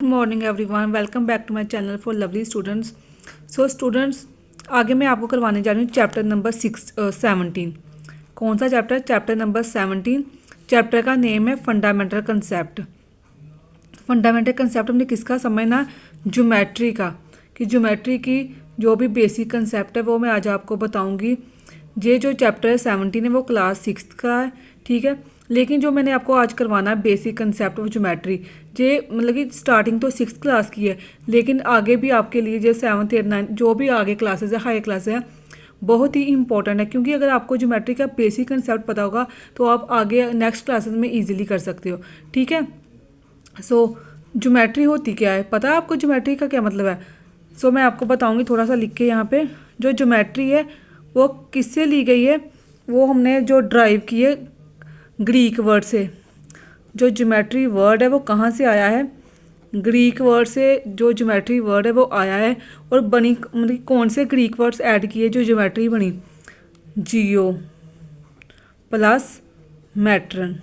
Morning everyone, welcome back to my channel for lovely students. So students, आगे मैं आपको करवाने जा रही हूँ चैप्टर नंबर 17। कौन सा चैप्टर? Chapter number 17। चैप्टर का नेम है फंडामेंटल कंसेप्ट। फंडामेंटल कंसेप्ट हमने किसका समझना? ज्योमेट्री का। कि ज्योमेट्री की जो भी बेसिक कंसेप्ट है वो मैं आज आपको बताऊँगी। ये जो चैप्टर 17 है वो क्लास 6 का है, ठीक है। लेकिन जो मैंने आपको आज करवाना है बेसिक कंसेप्ट ऑफ ज्योमेट्री, ये मतलब कि स्टार्टिंग तो 6th क्लास की है, लेकिन आगे भी आपके लिए जो 7th 8th 9th जो भी आगे क्लासेस है, हाई क्लासेस है, बहुत ही इंपॉर्टेंट है। क्योंकि अगर आपको ज्योमेट्री का बेसिक कंसेप्ट पता होगा तो आप आगे नेक्स्ट क्लासेस में ईजिली कर सकते हो, ठीक है। सो ज्योमेट्री होती क्या है? पता है आपको ज्योमेट्री का क्या मतलब है? सो मैं आपको बताऊंगी थोड़ा सा लिख के यहाँ पे। जो ज्योमेट्री है वो किससे ली गई है? वो हमने जो ड्राइव की है ग्रीक वर्ड से। जो ज्योमेट्री वर्ड है वो कहाँ से आया है? ग्रीक वर्ड से जो ज्योमेट्री वर्ड है वो आया है। और बनी मतलब कौन से ग्रीक वर्ड्स ऐड किए जो ज्योमेट्री बनी? जियो प्लस मैट्रन।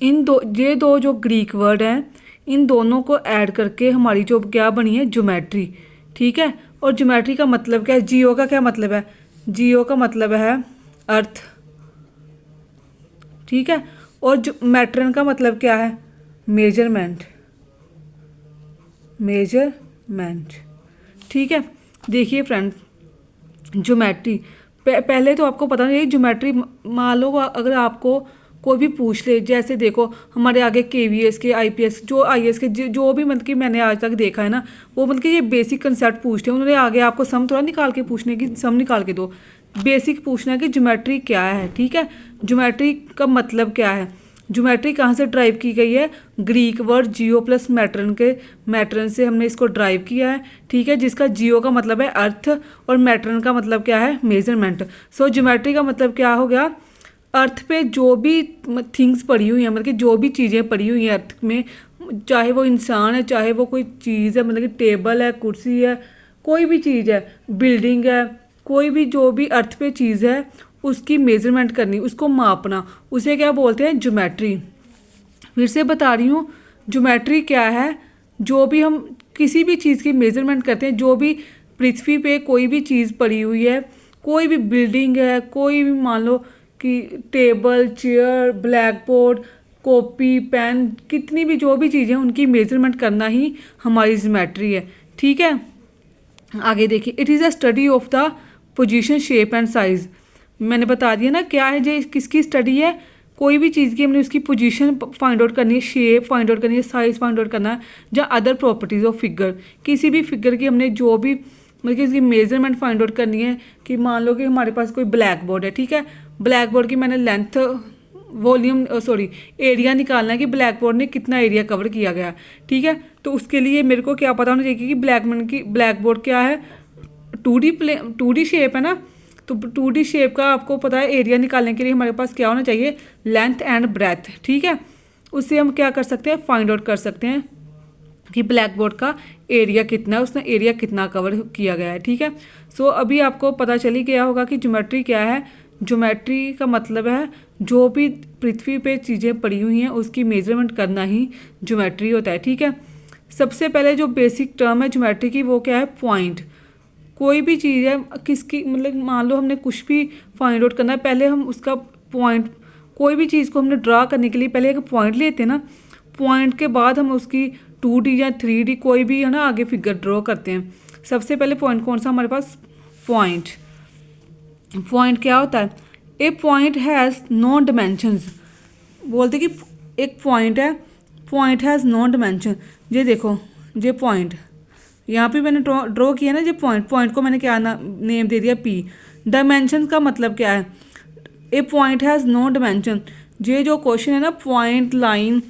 ये दो जो ग्रीक वर्ड हैं, इन दोनों को ऐड करके हमारी जो क्या बनी है? ज्योमेट्री, ठीक है। और ज्योमेट्री का मतलब क्या है? जियो का क्या मतलब है? जियो का मतलब है अर्थ, ठीक है। और जो मैट्रन का मतलब क्या है? मेजरमेंट, मेजरमेंट, ठीक है। देखिए फ्रेंड, ज्योमेट्री पहले तो आपको पता नहीं ज्योमेट्री। मान लो अगर आपको कोई भी पूछ ले, जैसे देखो हमारे आगे केवीएस के, आईपीएस जो आईएएस के जो भी मतलब कि मैंने आज तक देखा है ना, वो मतलब कि ये बेसिक कंसेप्ट पूछते हैं। उन्होंने आगे आपको सम थोड़ा निकाल के पूछने की, सम निकाल के दो, बेसिक पूछना है कि ज्योमेट्री क्या है, ठीक है। ज्योमेट्री का मतलब क्या है? ज्योमेट्री कहाँ से ड्राइव की गई है? ग्रीक वर्ड जियो प्लस मैट्रन के, मैट्रन से हमने इसको ड्राइव किया है, ठीक है। जिसका जियो का मतलब है अर्थ और मैट्रन का मतलब क्या है? मेजरमेंट। सो ज्योमेट्री का मतलब क्या हो गया? अर्थ पे जो भी थिंग्स पड़ी हुई हैं, मतलब कि जो भी चीज़ें पड़ी हुई हैं अर्थ में, चाहे वो इंसान है, चाहे वो कोई चीज़ है, मतलब कि टेबल है, कुर्सी है, कोई भी चीज़ है, बिल्डिंग है, कोई भी जो भी अर्थ पे चीज़ है उसकी मेजरमेंट करनी, उसको मापना, उसे क्या बोलते हैं? ज्योमेट्री। फिर से बता रही हूँ, ज्योमेट्री क्या है? जो भी हम किसी भी चीज़ की मेजरमेंट करते हैं, जो भी पृथ्वी पे कोई भी चीज़ पड़ी हुई है, कोई भी बिल्डिंग है, कोई भी मान लो कि table, chair, black board, copy, pen, कितनी भी जो भी चीज़ें उनकी मेजरमेंट करना ही हमारी ज्योमेट्री है, ठीक है। आगे देखिए, it is a study of the position, shape and size. मैंने बता दिया ना क्या है, जो किसकी स्टडी है? कोई भी चीज़ की हमने उसकी पोजीशन फाइंड आउट करनी है, शेप फाइंड आउट करनी है, साइज फाइंड आउट करना है, या अदर प्रॉपर्टीज़ ऑफ फिगर। किसी भी फिगर की हमने जो भी मतलब कि इसकी मेजरमेंट फाइंड आउट करनी है। कि मान लो कि हमारे पास कोई ब्लैक बोर्ड है, ठीक है। ब्लैक बोर्ड की मैंने लेंथ, वॉल्यूम, सॉरी एरिया निकालना है कि ब्लैक बोर्ड ने कितना एरिया कवर किया गया, ठीक है। तो उसके लिए मेरे को क्या पता होना चाहिए कि ब्लैक बोर्ड क्या है? 2D शेप है ना। तो 2D शेप का आपको पता है, एरिया निकालने के लिए हमारे पास क्या होना चाहिए? लेंथ एंड ब्रेथ, ठीक है। उससे हम क्या कर सकते हैं? फाइंड आउट कर सकते हैं कि ब्लैक बोर्ड का एरिया कितना है, उसने एरिया कितना कवर किया गया है, ठीक है। सो अभी आपको पता चली गया होगा कि ज्योमेट्री क्या है। ज्योमेट्री का मतलब है जो भी पृथ्वी पे चीज़ें पड़ी हुई हैं उसकी मेजरमेंट करना ही ज्योमेट्री होता है, ठीक है। सबसे पहले जो बेसिक टर्म है ज्योमेट्री की वो क्या है? पॉइंट। कोई भी चीज़ है किसकी, मतलब मान लो हमने कुछ भी फाइंड आउट करना है, पहले हम उसका पॉइंट, कोई भी चीज़ को हमने ड्रा करने के लिए पहले एक पॉइंट लेते हैं ना। पॉइंट के बाद हम उसकी 2D या 3D कोई भी है ना आगे फिगर ड्रॉ करते हैं। सबसे पहले पॉइंट कौन सा हमारे पास? पॉइंट। पॉइंट क्या होता है? ए पॉइंट हैज़ नो डिमेंशंस। बोलते कि एक पॉइंट है, पॉइंट हैज़ नो डिमेंशन। ये देखो, ये पॉइंट यहाँ पे मैंने ड्रॉ किया ना, ये पॉइंट को मैंने क्या नेम दे दिया? पी। डायमेंशन का मतलब क्या है? ए पॉइंट हैज़ नो डायमेंशन। ये जो क्वेश्चन है ना, पॉइंट, लाइन,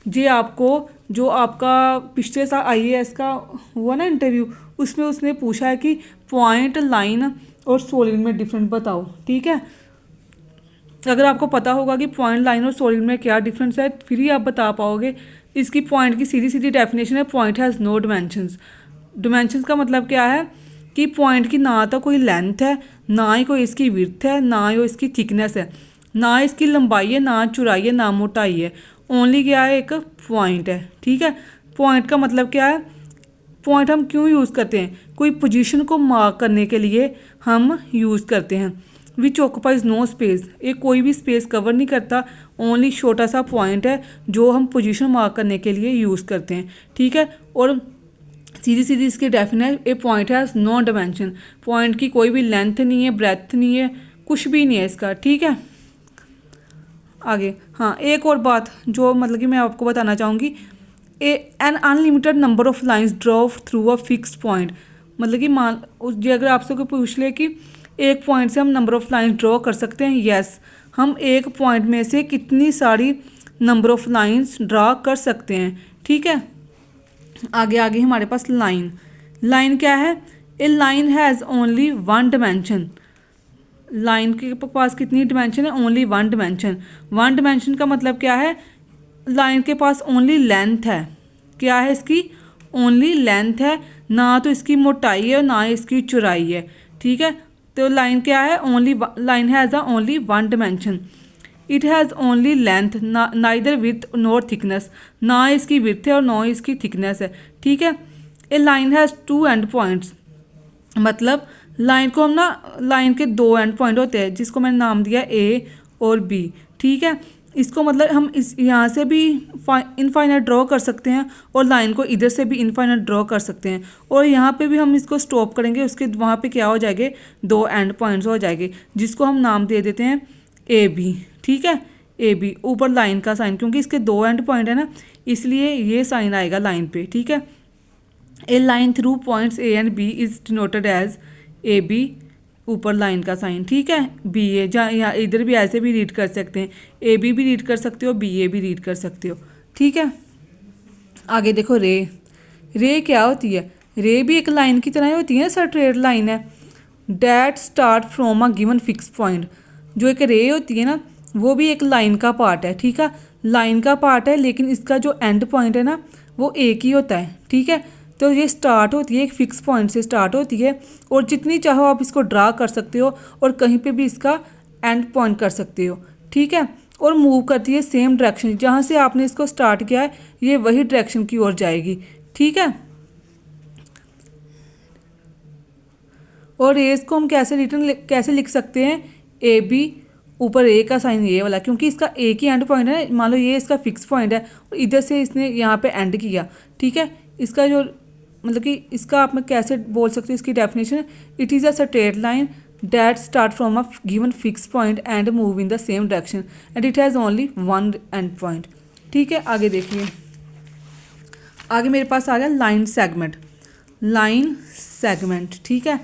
ये आपको जो आपका पिछले साल आईएएस का हुआ ना इंटरव्यू, उसमें उसने पूछा है कि पॉइंट, लाइन और सॉलिड में डिफरेंस बताओ, ठीक है। अगर आपको पता होगा कि पॉइंट, लाइन और सॉलिड में क्या डिफरेंस है, फिर ही आप बता पाओगे। इसकी पॉइंट की सीधी सीधी डेफिनेशन है, point has no dimensions. Dimensions का मतलब क्या है? कि पॉइंट की ना तो कोई लेंथ है, ना ही कोई इसकी विड्थ है, ना ही इसकी थिकनेस है, ना इसकी लंबाई है, ना चौड़ाई है, ना मोटाई है। ओनली क्या है? एक पॉइंट है, ठीक है। पॉइंट का मतलब क्या है, पॉइंट हम क्यों यूज़ करते हैं, कोई पोजीशन को मार्क करने के लिए हम यूज़ करते हैं। विच ऑक्यूपाइज नो स्पेस, ये कोई भी स्पेस कवर नहीं करता, ओनली छोटा सा पॉइंट है जो हम पोजीशन मार्क करने के लिए यूज़ करते हैं, ठीक है। और सीधी सीधी इसकी डेफिनेशन, ए पॉइंट है नो डायमेंशन, पॉइंट की कोई भी लेंथ नहीं है, ब्रेथ नहीं है, कुछ भी नहीं है इसका, ठीक है। आगे हाँ, एक और बात जो मतलब कि मैं आपको बताना चाहूँगी, an unlimited number of lines draw through a fixed point, मतलब कि मान जी अगर आपसे कोई पूछ ले कि एक पॉइंट से हम नंबर ऑफ लाइंस ड्रॉ कर सकते हैं, यस, हम एक पॉइंट में से कितनी सारी नंबर ऑफ लाइंस ड्रा कर सकते हैं, ठीक है। आगे आगे हमारे पास लाइन, लाइन क्या है, a line has only one dimension, line के पास कितनी डिमेंशन है, only one dimension. One dimension का मतलब क्या है, लाइन के पास ओनली लेंथ है, क्या है इसकी, ओनली लेंथ है, ना तो इसकी मोटाई है ना इसकी चौड़ाई है, ठीक है। तो लाइन क्या है, only line has a only one dimension. It has only length, neither with nor thickness, ना इसकी विथ है और ना इसकी थिकनेस है, ठीक है। A line has two end points, मतलब लाइन को हम ना, लाइन के दो एंड पॉइंट होते हैं जिसको मैंने नाम दिया ए और बी, ठीक है। इसको मतलब हम इस यहाँ से भी इनफाइनाइट ड्रॉ कर सकते हैं और लाइन को इधर से भी इनफाइनाइट ड्रॉ कर सकते हैं, और यहाँ पे भी हम इसको स्टॉप करेंगे, उसके वहाँ पे क्या हो जाएंगे, दो एंड पॉइंट्स हो जाएंगे जिसको हम नाम दे देते हैं ए बी, ठीक है। ए बी ऊपर लाइन का साइन, क्योंकि इसके दो एंड पॉइंट है ना, इसलिए ये साइन आएगा लाइन पे, ठीक है। A line through points A and B is denoted as A B, ऊपर लाइन का साइन, ठीक है, बी ए, जहाँ यहाँ इधर भी ऐसे भी रीड कर सकते हैं, ए बी भी रीड कर सकते हो, बी ए भी रीड कर सकते हो, ठीक है। आगे देखो रे, रे क्या होती है, रे भी एक लाइन की तरह ही होती है, स्ट्रेट लाइन है, that start from a given fix point, जो एक रे होती है ना वो भी एक लाइन का पार्ट है, ठीक है, लाइन का पार्ट है, लेकिन इसका जो एंड पॉइंट है ना वो एक ही होता है, ठीक है। तो ये स्टार्ट होती है एक फिक्स पॉइंट से स्टार्ट होती है, और जितनी चाहो आप इसको ड्रा कर सकते हो और कहीं पे भी इसका एंड पॉइंट कर सकते हो, ठीक है। और मूव करती है सेम डायरेक्शन, जहाँ से आपने इसको स्टार्ट किया है ये वही डायरेक्शन की ओर जाएगी, ठीक है। और रेस को हम कैसे लिख सकते हैं, ए बी, ऊपर ए का साइन ये वाला, क्योंकि इसका एक ही एंड पॉइंट है, मान लो ये इसका फिक्स पॉइंट है और इधर से इसने यहाँ पे एंड किया, ठीक है। इसका जो मतलब कि इसका आप मैं कैसे बोल सकते हो इसकी definition, it is a straight line that start from a given fix point and move in the same direction and it has only one and point, ठीक है। आगे देखिए, आगे मेरे पास आ गया लाइन सेगमेंट, लाइन सेगमेंट, ठीक है।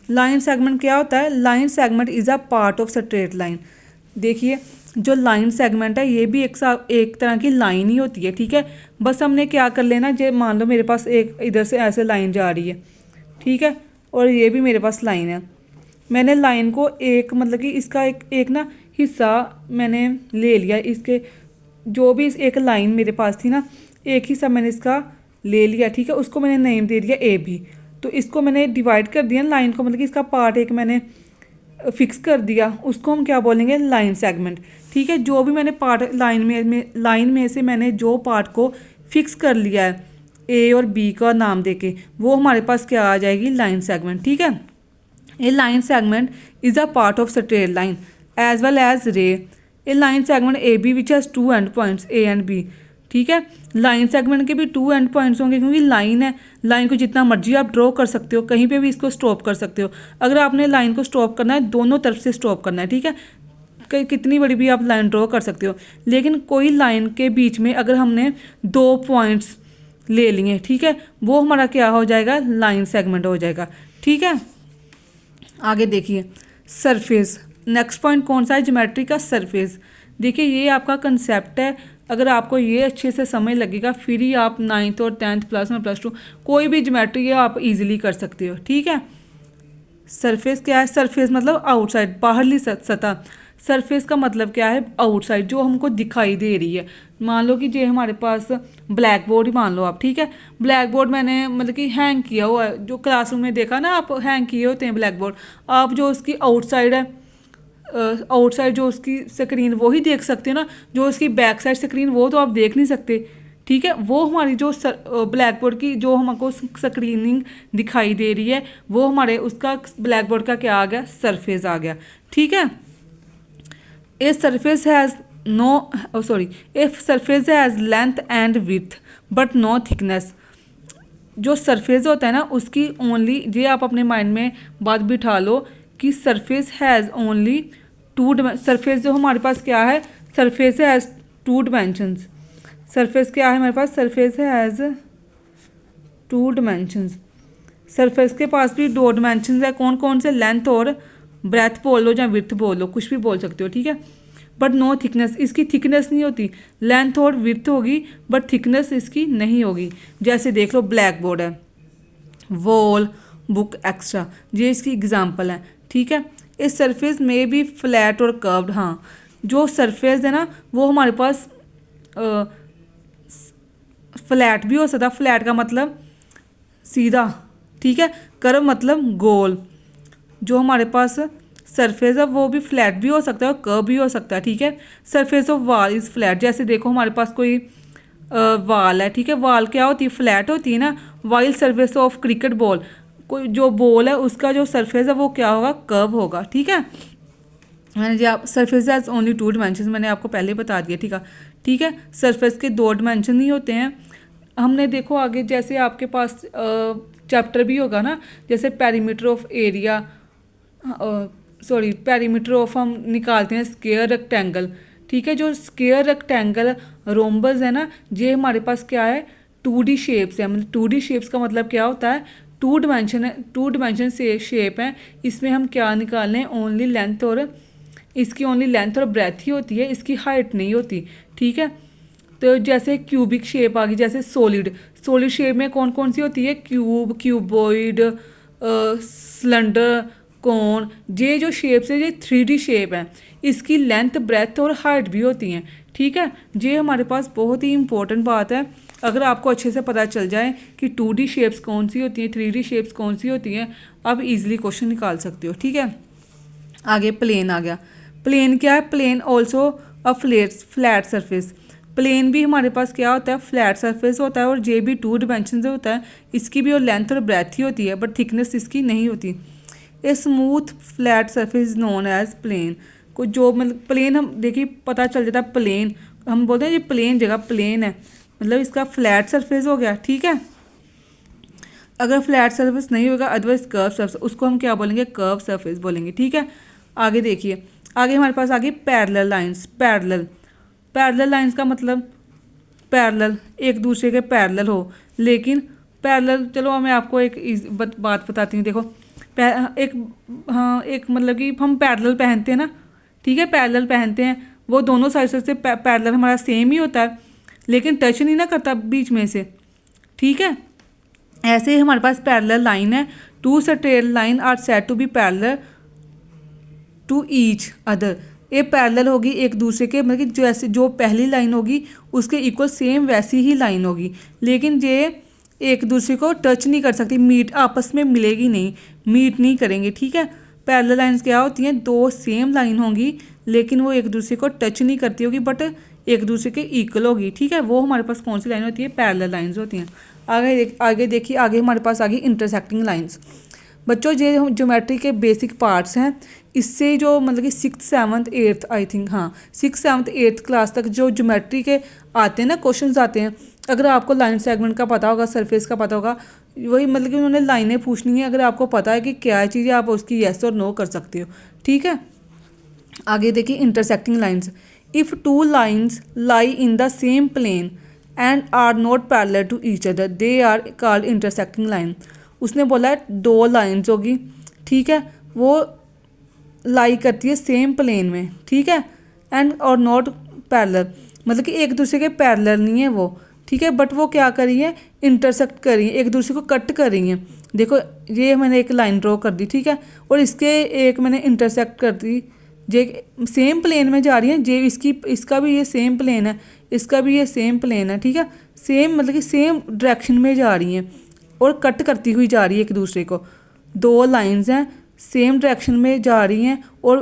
लाइन सेगमेंट क्या होता है, line segment is a part of straight line. देखिए जो लाइन सेगमेंट है ये भी एक तरह की लाइन ही होती है, ठीक है। बस हमने क्या कर लेना, जो मान लो मेरे पास एक इधर से ऐसे लाइन जा रही है, ठीक है, और ये भी मेरे पास लाइन है, मैंने लाइन को एक मतलब कि इसका एक ना हिस्सा मैंने ले लिया, इसके जो भी एक लाइन मेरे पास थी ना, एक हिस्सा मैंने इसका ले लिया, ठीक है, उसको मैंने नेम दे दिया ए बी। तो इसको मैंने डिवाइड कर दिया लाइन को, मतलब कि इसका पार्ट एक मैंने फिक्स कर दिया, उसको हम क्या बोलेंगे, लाइन सेगमेंट, ठीक है। जो भी मैंने पार्ट लाइन में से मैंने जो पार्ट को फिक्स कर लिया है ए और बी का नाम देके, वो हमारे पास क्या आ जाएगी, लाइन सेगमेंट, ठीक है। A line segment is a part of straight line as well as ray. A line segment A B which has two end points A and B, ठीक है। लाइन सेगमेंट के भी टू एंड पॉइंट्स होंगे, क्योंकि line है, line को जितना मर्जी आप ड्रॉ कर सकते हो, कहीं पे भी इसको स्टॉप कर सकते हो। अगर आपने लाइन को स्टॉप करना है दोनों तरफ से स्टॉप करना है, ठीक है, कितनी बड़ी भी आप लाइन ड्रॉ कर सकते हो, लेकिन कोई लाइन के बीच में अगर हमने दो पॉइंट्स ले लिए, ठीक है, वो हमारा क्या हो जाएगा, लाइन सेगमेंट हो जाएगा, ठीक है। आगे देखिए सरफेस, नेक्स्ट पॉइंट कौन सा है, ज्योमेट्री का सरफेस। देखिए ये आपका कंसेप्ट है, अगर आपको ये अच्छे से समझ लगेगा फिर ही आप 9th और 10th plus one plus two कोई भी ज्योमेट्री है आप इजीली कर सकते हो, ठीक है। सरफेस क्या है, सरफेस मतलब आउटसाइड, बाहरली सतह। सरफेस का मतलब क्या है, आउटसाइड, जो हमको दिखाई दे रही है। मान लो कि ये हमारे पास ब्लैक बोर्ड ही मान लो आप, ठीक है, ब्लैक बोर्ड मैंने मतलब कि हैंग किया हुआ है, जो क्लासरूम में देखा ना आप हैंग किए होते हैं ब्लैक बोर्ड, आप जो उसकी आउटसाइड है, आउटसाइड जो उसकी स्क्रीन वो ही देख सकते हो ना, जो उसकी बैक साइड स्क्रीन वो तो आप देख नहीं सकते, ठीक है। वो हमारी जो ब्लैक बोर्ड की जो हमको स्क्रीनिंग दिखाई दे रही है वो हमारे उसका ब्लैक बोर्ड का क्या आ गया, सरफेस आ गया। ठीक है। A surface has no sorry a surface has length and width but no thickness. जो सरफेस होता है ना उसकी ओनली, ये आप अपने माइंड में बात बिठा लो कि सरफेस हैज़ ओनली सरफेस जो हमारे पास क्या है, सरफेस हैज़ 2 डायमेंशंस। सरफेस क्या है हमारे पास, सरफेस हैज़ 2 डायमेंशंस। सरफेस के पास भी 2 डायमेंशंस है, कौन कौन से, लेंथ और ब्रेथ बोल लो या विड्थ बोल लो, कुछ भी बोल सकते हो। ठीक है। बट नो थिकनेस, इसकी थिकनेस नहीं होती, लेंथ और विड्थ होगी बट थिकनेस इसकी नहीं होगी। जैसे देख लो ब्लैक बोर्ड है, वॉल, बुक एक्स्ट्रा, ये इसकी एग्जांपल है। ठीक है। इस सरफेस में भी फ्लैट और कर्व्ड, हाँ जो सरफेस है ना वो हमारे पास फ्लैट भी हो सकता, फ्लैट का मतलब सीधा, ठीक है। कर्व मतलब गोल। जो हमारे पास सरफेस है वो भी फ्लैट भी हो सकता है और कर्व भी हो सकता है। ठीक है। सरफेस ऑफ वाल इज़ फ्लैट, जैसे देखो हमारे पास कोई वाल है, ठीक है। वाल क्या होती है, फ्लैट होती है ना। While surface of cricket ball, कोई जो बॉल है उसका जो सरफेस है वो क्या होगा, कर्व होगा। ठीक है। मैंने जो आप सरफेस हैज़ ओनली 2 डायमेंशन मैंने आपको पहले बता दिया। ठीक है। ठीक है। सरफेस के 2 डायमेंशन ही होते हैं। हमने देखो आगे जैसे आपके पास चैप्टर भी होगा ना, जैसे perimeter of area, sorry perimeter of हम निकालते हैं स्क्वायर रेक्टेंगल। ठीक है। जो स्क्वायर रेक्टेंगल रोम्बस है ना, ये हमारे पास क्या है, 2D शेप्स है। मतलब 2D शेप्स का मतलब क्या होता है, 2 डायमेंशन है, 2 डायमेंशन से शेप है। इसमें हम क्या निकालें, ओनली लेंथ और इसकी ओनली लेंथ और ब्रेथ ही होती है, इसकी हाइट नहीं होती। ठीक है। तो जैसे क्यूबिक शेप आ गई, जैसे सॉलिड, सॉलिड शेप में कौन कौन सी होती है, क्यूब, क्यूबॉइड, सिलेंडर, कोन, ये जो शेप्स है ये 3D शेप है। इसकी लेंथ, ब्रेथ और हाइट भी होती हैं। ठीक है। ये हमारे पास बहुत ही इंपॉर्टेंट बात है। अगर आपको अच्छे से पता चल जाए कि 2D शेप्स कौन सी होती हैं, 3D शेप्स कौन सी होती हैं, आप इजीली क्वेश्चन निकाल सकते हो। ठीक है। आगे प्लेन आ गया। प्लेन क्या है, plane also a flat surface. Plane भी हमारे पास क्या होता है, फ्लैट सरफेस होता है और ये भी 2 डायमेंशन से होता है। इसकी भी और लेंथ और ब्रेथ ही होती है बट थिकनेस इसकी नहीं होती। A smooth flat surface is known as plane. को जो मतलब प्लेन, हम देखिए पता चल जाता है प्लेन, हम बोलते हैं ये प्लेन जगह प्लेन है, मतलब इसका फ्लैट सरफेस हो गया। ठीक है। अगर फ्लैट सरफेस नहीं होगा अदरवाइज कर्व सरफेस, उसको हम क्या बोलेंगे, कर्व सरफेस बोलेंगे। ठीक है। आगे देखिए, आगे हमारे पास आगे पैरेलल लाइंस। पैरेलल लाइंस का मतलब पैरेलल, एक दूसरे के पैरेलल हो। लेकिन पैरेलल, चलो मैं आपको एक बात बताती हूँ। देखो एक, हाँ एक मतलब कि हम पैरेलल पहनते हैं ना, ठीक है, पैरेलल पहनते हैं, वो दोनों साइड से पैरेलल हमारा सेम ही होता है लेकिन टच नहीं ना करता बीच में से। ठीक है। ऐसे ही हमारे पास पैरेलल लाइन है, 2 straight line are said to be parallel to each other. ये पैरेलल होगी एक दूसरे के, मतलब कि जैसे जो पहली लाइन होगी उसके इक्वल सेम वैसी ही लाइन होगी, लेकिन ये एक दूसरे को टच नहीं कर सकती, मीट आपस में मिलेगी नहीं, मीट नहीं करेंगे। ठीक है। पैरेलल लाइंस क्या होती हैं, 2 सेम लाइन होंगी लेकिन वो एक दूसरे को टच नहीं करती होगी बट एक दूसरे के इक्वल होगी। ठीक है। वो हमारे पास कौन सी लाइन होती है, पैरेलल लाइंस होती हैं। आगे देखिए, आगे हमारे पास आ गई इंटरसेक्टिंग लाइंस। बच्चों ये ज्योमेट्री के बेसिक पार्ट्स हैं। इससे जो मतलब कि 6th 7th 8th I think, हाँ 6th 7th 8th क्लास तक जो ज्योमेट्री के आते हैं ना, क्वेश्चंस आते हैं। अगर आपको लाइन सेगमेंट का पता होगा, सरफेस का पता होगा, वही मतलब कि उन्होंने लाइनें पूछनी है। अगर आपको पता है कि क्या चीज़ है आप उसकी येस और नो कर सकते हो। ठीक है। आगे देखिए intersecting lines. If 2 lines lie in the same plane and are not parallel to each other they are called intersecting line. उसने बोला है 2 लाइंस होगी, ठीक है, वो लाई करती है सेम प्लेन में, ठीक है, एंड और नॉट पैरेलल, मतलब कि एक दूसरे के पैरेलल नहीं है वो, ठीक है, बट वो क्या कर रही है, इंटरसेक्ट कर रही है, एक दूसरे को कट कर रही हैं। देखो ये मैंने एक लाइन ड्रॉ कर दी, ठीक है, और इसके एक मैंने इंटरसेक्ट कर दी, ये सेम प्लेन में जा रही है, ये इसका भी ये सेम प्लेन है, इसका भी ये सेम प्लेन है, ठीक है, सेम मतलब कि सेम डायरेक्शन में जा रही हैं और कट करती हुई जा रही है एक दूसरे को। 2 लाइंस हैं सेम डायरेक्शन में जा रही हैं और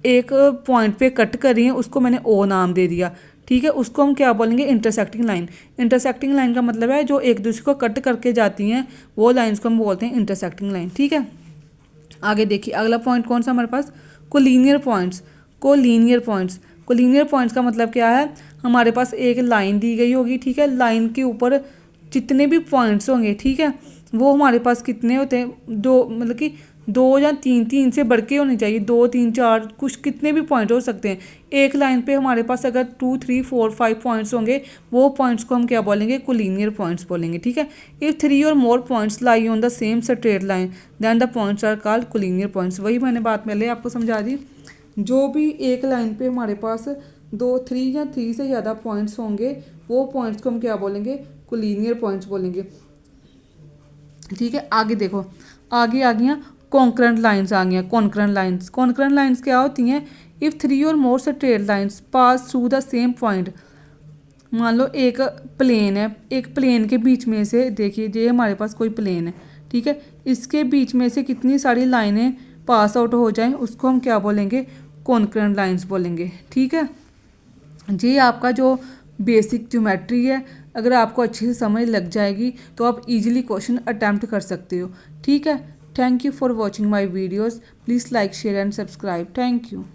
एक पॉइंट पे कट कर रही हैं, उसको मैंने ओ नाम दे दिया, ठीक है, उसको हम क्या बोलेंगे, इंटरसेक्टिंग लाइन। इंटरसेक्टिंग लाइन का मतलब है जो एक दूसरे को कट करके जाती हैं, वो लाइन्स को हम बोलते हैं इंटरसेक्टिंग लाइन। ठीक है, आगे देखिए अगला पॉइंट कौन सा हमारे पास, collinear points. Collinear points, collinear points का मतलब क्या है, हमारे पास एक लाइन दी गई होगी, ठीक है, लाइन के ऊपर जितने भी पॉइंट्स होंगे, ठीक है, वो हमारे पास कितने होते हैं, दो, मतलब कि दो या तीन, तीन से बढ़ के होने चाहिए, 2 3 4 कुछ कितने भी पॉइंट हो सकते हैं। एक लाइन पे हमारे पास अगर 2 3 4 5 पॉइंट्स होंगे, वो पॉइंट्स को हम क्या बोलेंगे, कोलिनियर पॉइंट्स बोलेंगे। ठीक है, इफ 3 और more points lie on the same straight line then the points are called collinear points. वही मैंने बात पहले आपको समझा दी, जो भी एक लाइन पे हमारे पास 2 3 या 3 से ज़्यादा पॉइंट्स होंगे, वो पॉइंट्स को हम क्या बोलेंगे, कोलिनियर पॉइंट्स बोलेंगे। ठीक है, आगे देखो, आगे आ गई कॉन्करेंट लाइंस आ गई हैं। कॉन्करेंट लाइंस, कॉन्करेंट लाइंस क्या होती हैं, इफ़ 3 और मोर straight lines pass through the same point. मान लो एक प्लेन है, एक प्लेन के बीच में से, देखिए ये हमारे पास कोई प्लेन है, ठीक है, इसके बीच में से कितनी सारी लाइनें पास आउट हो जाएं, उसको हम क्या बोलेंगे, कॉन्करेंट लाइंस बोलेंगे। ठीक है, ये आपका जो बेसिक ज्योमेट्री है, अगर आपको अच्छे से समझ लग जाएगी तो आप इजीली क्वेश्चन अटैम्प्ट कर सकते हो। ठीक है, thank you for watching my videos, please like share and subscribe, thank you.